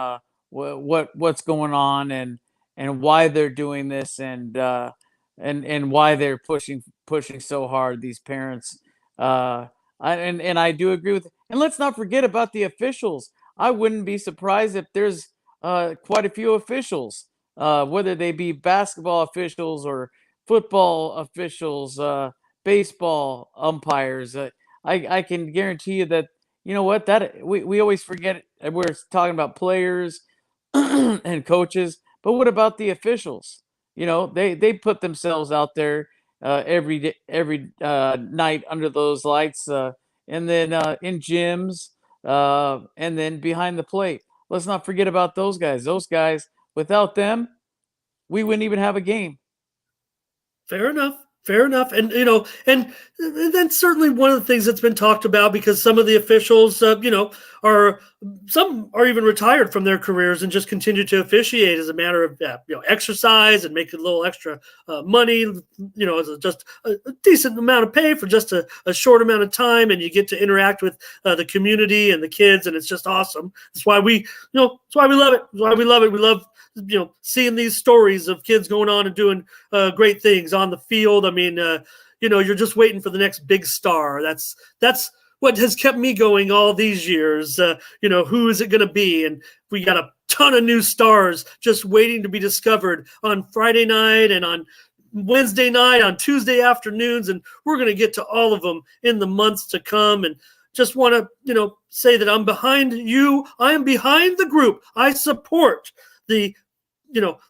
what's going on, and why they're doing this, and why they're pushing so hard, these parents. I do agree with, and let's not forget about the officials. I wouldn't be surprised if there's quite a few officials, whether they be basketball officials or football officials, baseball umpires. I can guarantee you that, that we always forget, we're talking about players and coaches, but what about the officials? They put themselves out there every night under those lights, and then in gyms, and then behind the plate. Let's not forget about those guys. Those guys, without them, we wouldn't even have a game. Fair enough. And, and that's certainly one of the things that's been talked about, because some of the officials, some are even retired from their careers and just continue to officiate as a matter of, exercise, and make a little extra money, as just a decent amount of pay for just a short amount of time. And you get to interact with the community and the kids. And it's just awesome. That's why we love it. That's why we love it. We love, seeing these stories of kids going on and doing great things on the field. I mean, you're just waiting for the next big star. That's what has kept me going all these years. Who is it going to be? And we got a ton of new stars just waiting to be discovered on Friday night and on Wednesday night, on Tuesday afternoons. And we're going to get to all of them in the months to come. And just want to, say that I'm behind you. I am behind the group. I support the,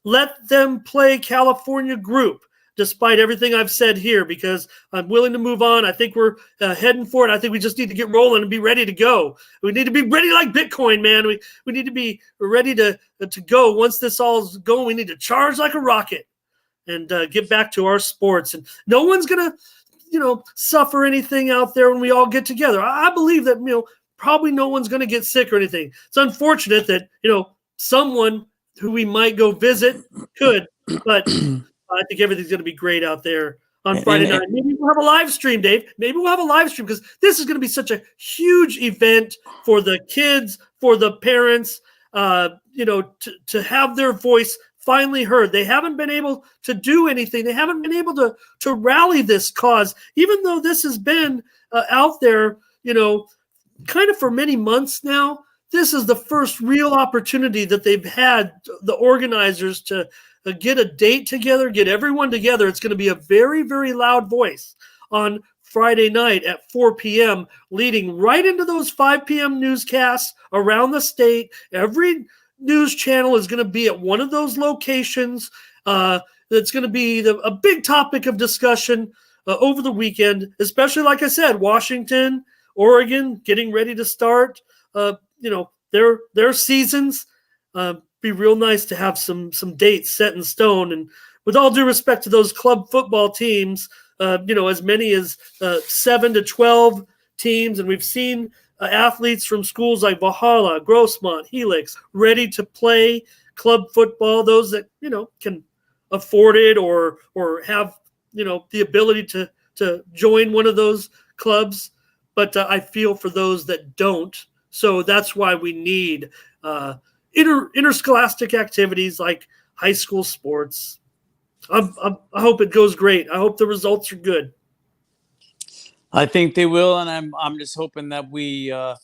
let them play California group, despite everything I've said here, because I'm willing to move on. I think we're heading for it. I think we just need to get rolling and be ready to go. We need to be ready like Bitcoin, man. We need to be ready to go. Once this all is going, we need to charge like a rocket and get back to our sports. And no one's going to, suffer anything out there when we all get together. I believe that, probably no one's going to get sick or anything. It's unfortunate that, someone who we might go visit could, but I think everything's going to be great out there on Friday night. Maybe we'll have a live stream, Dave. Maybe we'll have a live stream because this is going to be such a huge event for the kids, for the parents, to have their voice finally heard. They haven't been able to do anything. They haven't been able to rally this cause, even though this has been out there, kind of for many months now. This is the first real opportunity that they've had, the organizers, to get a date together, get everyone together. It's going to be a very, very loud voice on Friday night at 4 p.m., leading right into those 5 p.m. newscasts around the state. Every news channel is going to be at one of those locations. That's going to be a big topic of discussion over the weekend, especially, like I said, Washington, Oregon, getting ready to start, their seasons. Be real nice to have some dates set in stone. And with all due respect to those club football teams, as many as 7 to 12 teams, and we've seen athletes from schools like Valhalla, Grossmont, Helix, ready to play club football. Those that can afford it or have the ability to join one of those clubs. But I feel for those that don't. So that's why we need interscholastic activities like high school sports. I hope it goes great. I hope the results are good. I think they will, and I'm just hoping that we in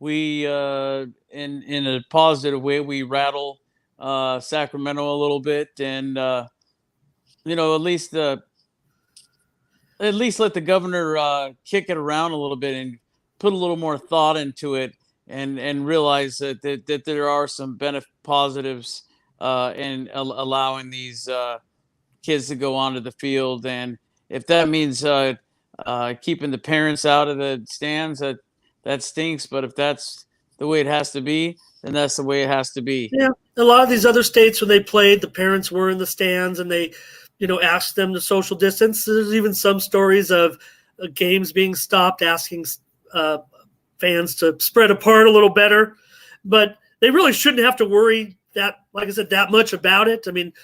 a positive way, we rattle Sacramento a little bit, and at least let the governor kick it around a little bit and put a little more thought into it, and realize that there are some positives in allowing these kids to go onto the field, and if that means keeping the parents out of the stands, that stinks. But if that's the way it has to be, then that's the way it has to be. Yeah, a lot of these other states, when they played, the parents were in the stands and they, asked them to social distance. There's even some stories of games being stopped, asking fans to spread apart a little better. But they really shouldn't have to worry that much about it. I mean,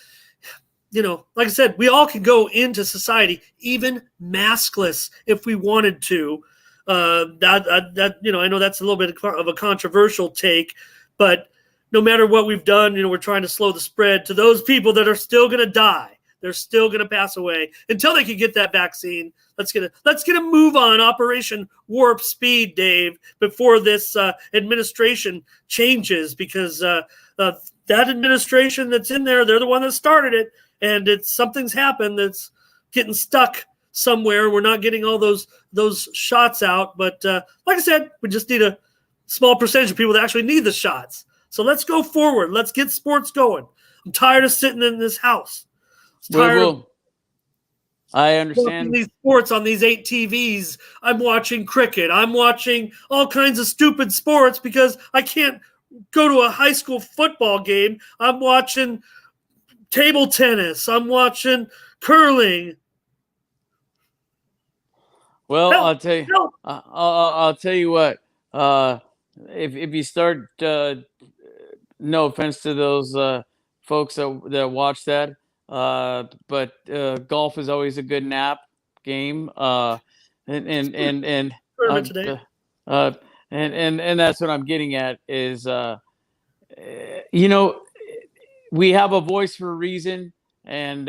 like I said, we all can go into society, even maskless, if we wanted to. I know that's a little bit of a controversial take, but no matter what we've done, we're trying to slow the spread to those people that are still going to die. They're still going to pass away until they can get that vaccine. Let's get a move on Operation Warp Speed, Dave, before this administration changes, because that administration that's in there, they're the one that started it. And something's happened that's getting stuck somewhere. We're not getting all those shots out. But like I said, we just need a small percentage of people that actually need the shots. So let's go forward. Let's get sports going. I'm tired of sitting in this house. I understand these sports on these 8 TVs. I'm watching cricket. I'm watching all kinds of stupid sports because I can't go to a high school football game. I'm watching table tennis. I'm watching curling. Well, I'll tell you what. If you start, no offense to those folks that watch that, but golf is always a good nap game. And that's what I'm getting at is, we have a voice for a reason, and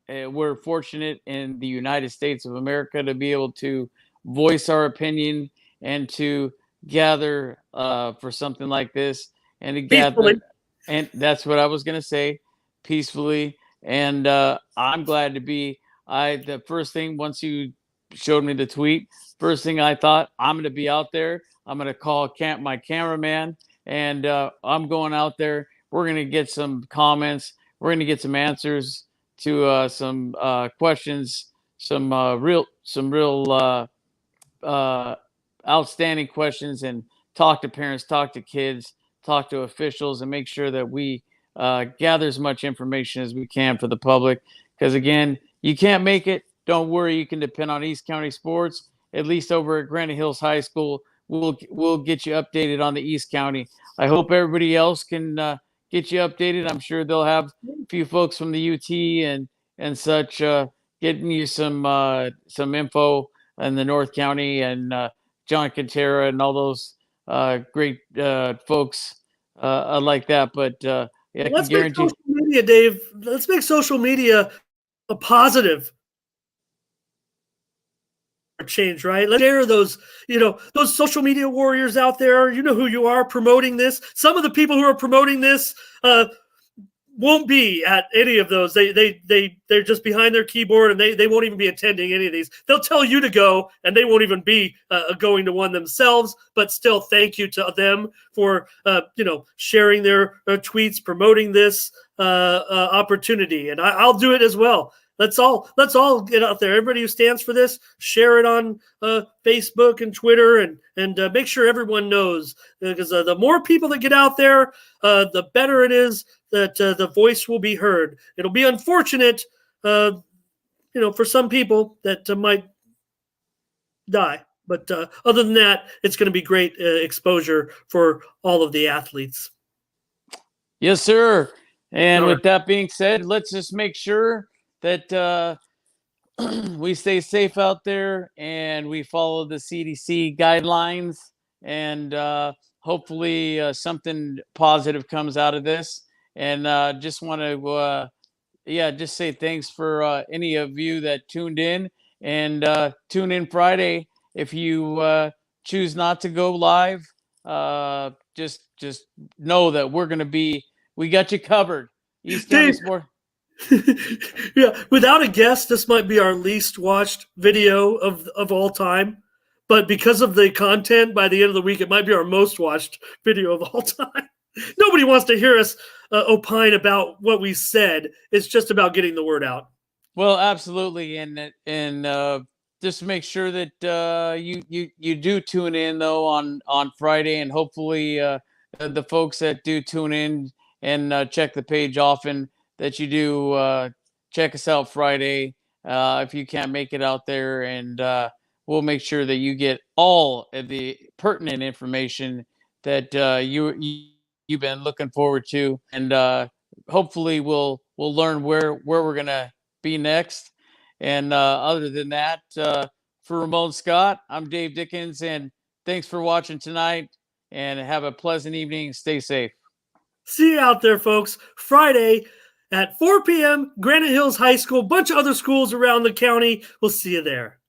we're fortunate in the United States of America to be able to voice our opinion and to gather for something like this, and to gather, and that's what I was going to say, peacefully. And I'm glad to be. The first thing, once you showed me the tweet, first thing I thought, I'm going to be out there. I'm going to call my cameraman, and I'm going out there. We're going to get some comments. We're going to get some answers to some questions, some real outstanding questions, and talk to parents, talk to kids, talk to officials, and make sure that we gather as much information as we can for the public. Because again, you can't make it. Don't worry. You can depend on East County Sports, at least over at Granite Hills High School. We'll get you updated on the East County. I hope everybody else can get you updated. I'm sure they'll have a few folks from the UT and such getting you some info in the North County, and John Quintera and all those great folks like that. But I can Let's make guarantee. social media, Dave. Let's make social media a positive change, right? Let's share those, those social media warriors out there. You know who you are promoting this. Some of the people who are promoting this won't be at any of those. They're just behind their keyboard, and they won't even be attending any of these. They'll tell you to go, and they won't even be going to one themselves. But still, thank you to them for sharing their tweets, promoting this opportunity, and I'll do it as well. Let's all get out there. Everybody who stands for this, share it on Facebook and Twitter, and make sure everyone knows, because the more people that get out there, the better it is that the voice will be heard. It'll be unfortunate, for some people that might die, but other than that, it's going to be great exposure for all of the athletes. Yes, sir. And with that being said, let's just make sure that we stay safe out there and we follow the CDC guidelines, and hopefully something positive comes out of this. And just want to, just say thanks for any of you that tuned in, and tune in Friday. If you choose not to go live, just know that we got you covered. East County Sport. Yeah, without a guess, this might be our least watched video of all time, but because of the content, by the end of the week, it might be our most watched video of all time. Nobody wants to hear us opine about what we said. It's just about getting the word out. Well, absolutely, and just make sure that you do tune in though on Friday, and hopefully the folks that do tune in and check the page often, that you do check us out Friday if you can't make it out there, and we'll make sure that you get all of the pertinent information that you've been looking forward to, and hopefully we'll learn where we're gonna be next. And other than that, for Ramon Scott, I'm Dave Dickens, and thanks for watching tonight, and have a pleasant evening. Stay safe. See you out there, folks. Friday at 4 p.m., Granite Hills High School, bunch of other schools around the county. We'll see you there.